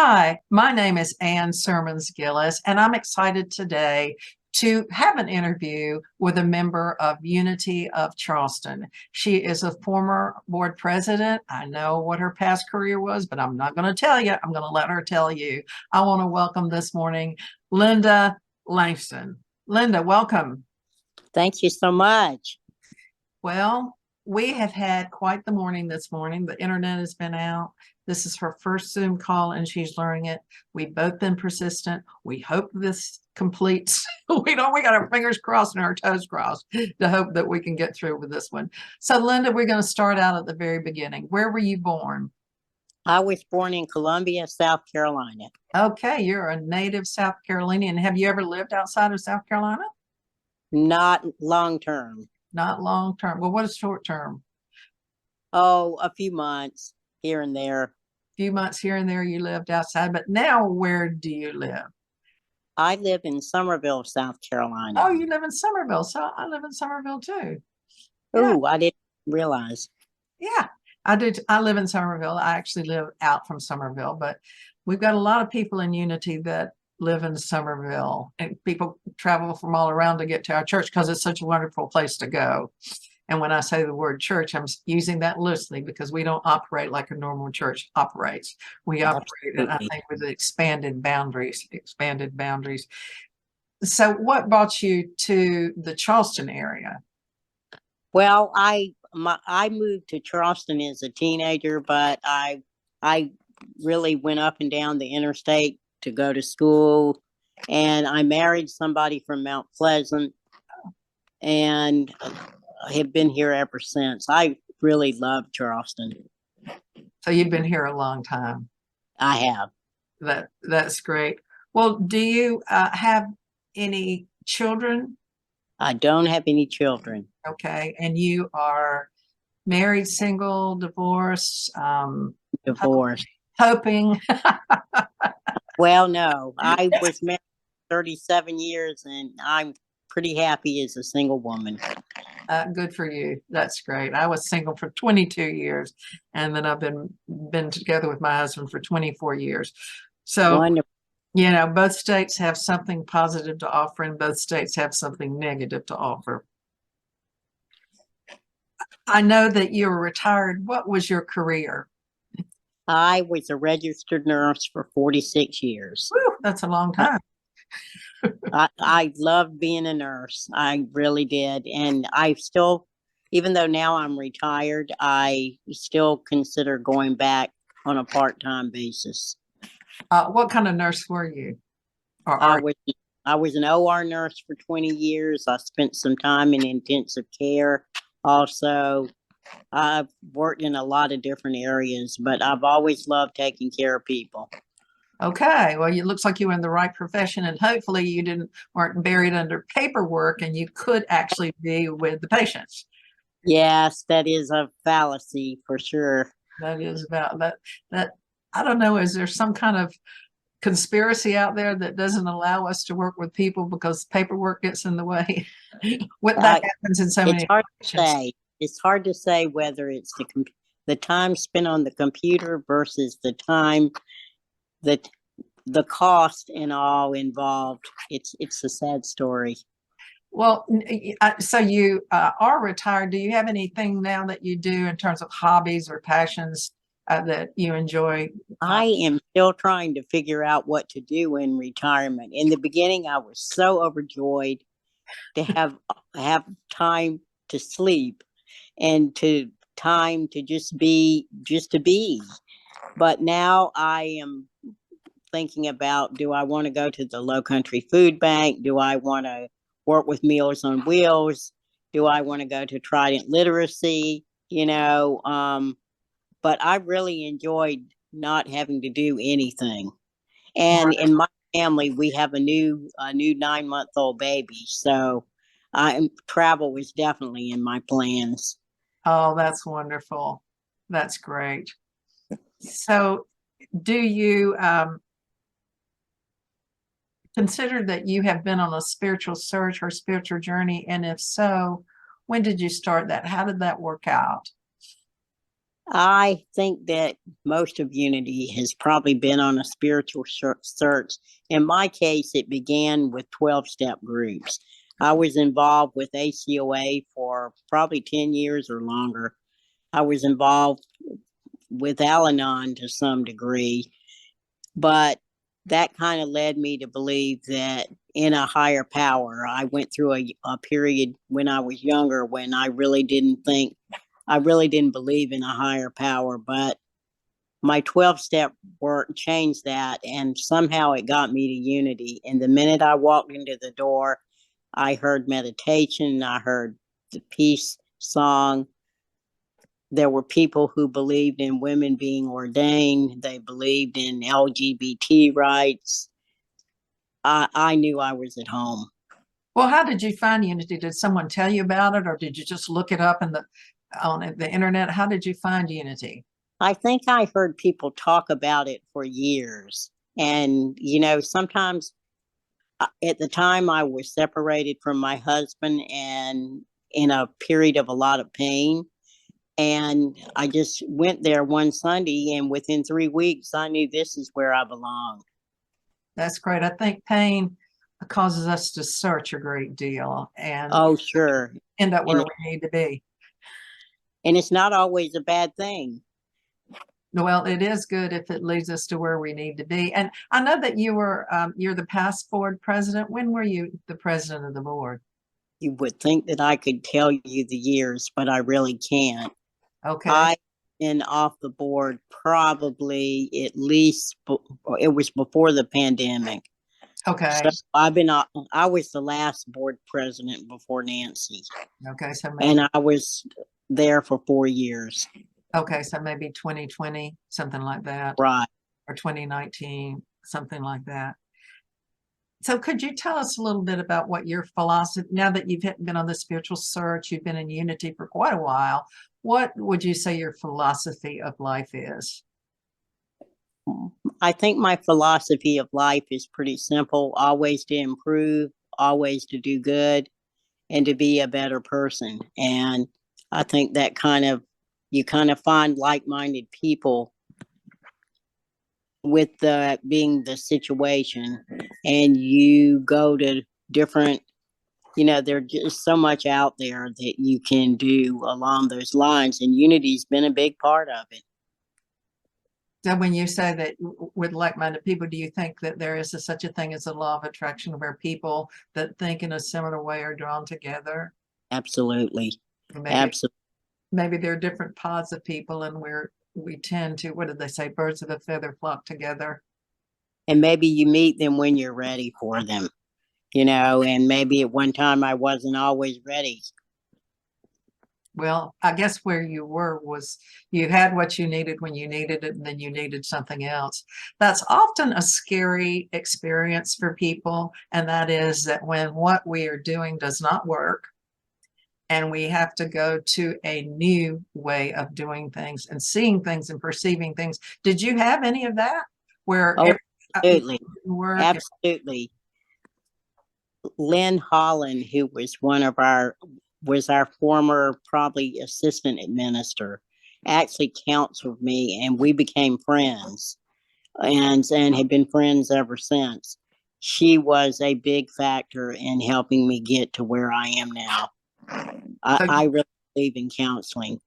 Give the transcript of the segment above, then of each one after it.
Hi, my name is Ann Sermons Gillis, and I'm excited today to have an interview with a member of Unity of Charleston. She is a former board president. I know what her past career was, but I'm not going to tell you. I'm going to let her tell you. I want to welcome this morning Linda Langston. Linda, welcome. Thank you so much. Well, we have had quite the morning this morning. The internet has been out. This is her first Zoom call and she's learning it. We've both been persistent. We hope this completes. We got our fingers crossed and our toes crossed to hope that we can get through with this one. So Linda, we're going to start out at the very beginning. Where were you born? I was born in Columbia, South Carolina. Okay, you're a native South Carolinian. Have you ever lived outside of South Carolina? Not long term. Not long term. Well, what is short term? Oh, a few months here and there. Few months here and there you lived outside, but now where do you live? I live in Summerville, South Carolina. Oh, you live in Somerville. So I live in Somerville too. Yeah. Oh, I didn't realize. Yeah, I do. I live in Somerville. I actually live out from Somerville, but we've got a lot of people in Unity that live in Somerville, and people travel from all around to get to our church because it's such a wonderful place to go. And when I say the word church, I'm using that loosely because we don't operate like a normal church operates. We operate, I think, with expanded boundaries. So what brought you to the Charleston area? Well, I moved to Charleston as a teenager, but I really went up and down the interstate to go to school, and I married somebody from Mount Pleasant, and I have been here ever since. I really love Charleston. So you've been here a long time. I have. That's great. Well, do you have any children? I don't have any children. Okay. And you are married, single, divorced? Divorced. Hoping. Well, no. I was married 37 years and I'm pretty happy as a single woman. Good for you. That's great. I was single for 22 years, and then I've been together with my husband for 24 years. So, wonderful. You know, both states have something positive to offer, and both states have something negative to offer. I know that you were retired. What was your career? I was a registered nurse for 46 years. Whew, that's a long time. I loved being a nurse. I really did. And I still, even though now I'm retired, I still consider going back on a part-time basis. What kind of nurse were you? I was an OR nurse for 20 years. I spent some time in intensive care. Also, I've worked in a lot of different areas, but I've always loved taking care of people. Okay, well, it looks like you were in the right profession, and hopefully you weren't buried under paperwork, and you could actually be with the patients. Yes, that is a fallacy for sure. That is about that. I don't know. Is there some kind of conspiracy out there that doesn't allow us to work with people because paperwork gets in the way? What that happens in so many. It's hard to say. It's hard to say whether it's the time spent on the computer versus the time that the cost and all involved. It's a sad story. Well, so you are retired. Do you have anything now that you do in terms of hobbies or passions that you enjoy? I am still trying to figure out what to do in retirement. In the beginning, I was so overjoyed to have time to sleep and time to just be. But now I am thinking about, do I want to go to the Low Country Food Bank? Do I want to work with Meals on Wheels? Do I want to go to Trident Literacy? But I really enjoyed not having to do anything. And in my family, we have a new 9-month-old baby. So travel was definitely in my plans. Oh, that's wonderful. That's great. So do you consider that you have been on a spiritual search or spiritual journey? And if so, when did you start that? How did that work out? I think that most of Unity has probably been on a spiritual search. In my case, it began with 12-step groups. I was involved with ACOA for probably 10 years or longer. I was involved with Al Anon to some degree, but that kind of led me to believe that in a higher power. I went through a period when I was younger when I really didn't believe in a higher power, but my 12-step work changed that. And somehow it got me to Unity. And the minute I walked into the door, I heard meditation, I heard the peace song. There were people who believed in women being ordained, they believed in LGBT rights. I knew I was at home. Well, how did you find Unity? Did someone tell you about it, or did you just look it up on the internet? How did you find Unity? I think I heard people talk about it for years. And, sometimes at the time I was separated from my husband and in a period of a lot of pain. And I just went there one Sunday, and within 3 weeks, I knew this is where I belong. That's great. I think pain causes us to search a great deal and Oh, sure. end up where And, we need to be. and it's not always a bad thing. Well, it is good if it leads us to where we need to be. And I know that you're the past board president. When were you the president of the board? You would think that I could tell you the years, but I really can't. Okay. I've been off the board probably at least, it was before the pandemic. Okay. So I was the last board president before Nancy. Okay. So and I was there for 4 years. Okay. So maybe 2020, something like that. Right. Or 2019, something like that. So could you tell us a little bit about what your philosophy, now that you've been on the spiritual search, you've been in Unity for quite a while, what would you say your philosophy of life is? I think my philosophy of life is pretty simple: always to improve, always to do good, and to be a better person. And I think that you kind of find like-minded people with being the situation, and you go to different, there's just so much out there that you can do along those lines, and Unity's been a big part of it. So when you say that with like-minded people, do you think that there is such a thing as a law of attraction where people that think in a similar way are drawn together? Absolutely. Absolutely. Maybe there are different pods of people, and we tend to, what did they say, birds of a feather flock together. And maybe you meet them when you're ready for them, and maybe at one time I wasn't always ready. Well, I guess where you were was you had what you needed when you needed it, and then you needed something else. That's often a scary experience for people, and that is that when what we are doing does not work, and we have to go to a new way of doing things and seeing things and perceiving things. Did you have any of that? Where absolutely, absolutely. Lynn Holland, who was was our former probably assistant administrator, actually counseled me, and we became friends, and have been friends ever since. She was a big factor in helping me get to where I am now. I really believe in counseling.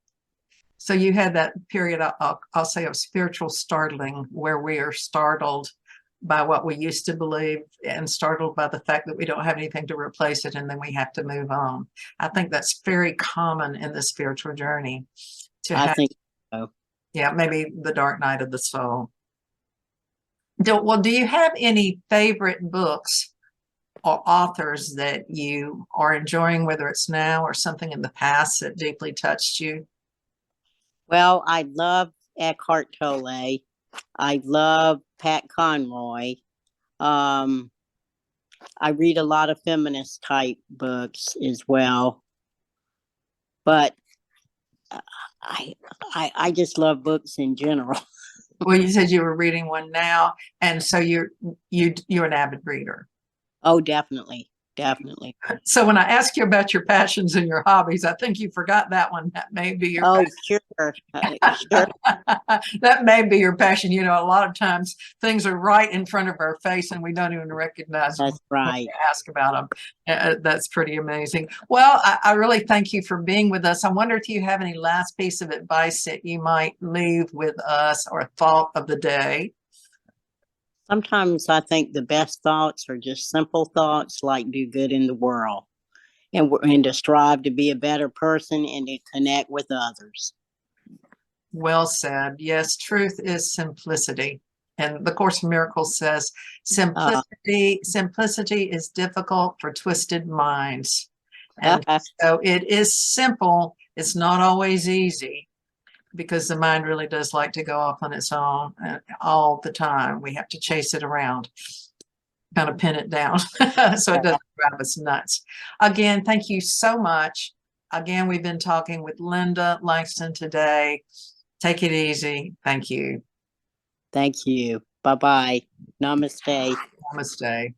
So you had that period, I'll say, of spiritual startling, where we are startled by what we used to believe and startled by the fact that we don't have anything to replace it, and then we have to move on. I think that's very common in the spiritual journey. I think so. Yeah, maybe the dark night of the soul. Do you have any favorite books or authors that you are enjoying, whether it's now or something in the past that deeply touched you? Well, I love Eckhart Tolle. I love Pat Conroy. I read a lot of feminist type books as well, but I just love books in general. Well, you said you were reading one now, and so you're an avid reader. Oh, definitely. definitely. So when I ask you about your passions and your hobbies, I think you forgot that one. That may be your Oh, sure. Sure. that may be your passion. You know, a lot of times things are right in front of our face and we don't even recognize them That's when right. we ask about them. That's pretty amazing. Well, I really thank you for being with us. I wonder if you have any last piece of advice that you might leave with us or thought of the day. Sometimes I think the best thoughts are just simple thoughts like do good in the world and to strive to be a better person and to connect with others. Well said. Yes, truth is simplicity. And the Course in Miracles says simplicity is difficult for twisted minds. And so it is simple. It's not always easy because the mind really does like to go off on its own all the time. We have to chase it around, kind of pin it down so it doesn't drive us nuts. Again, thank you so much. Again, we've been talking with Linda Langston today. Take it easy. Thank you. Thank you. Bye-bye. Namaste. Namaste.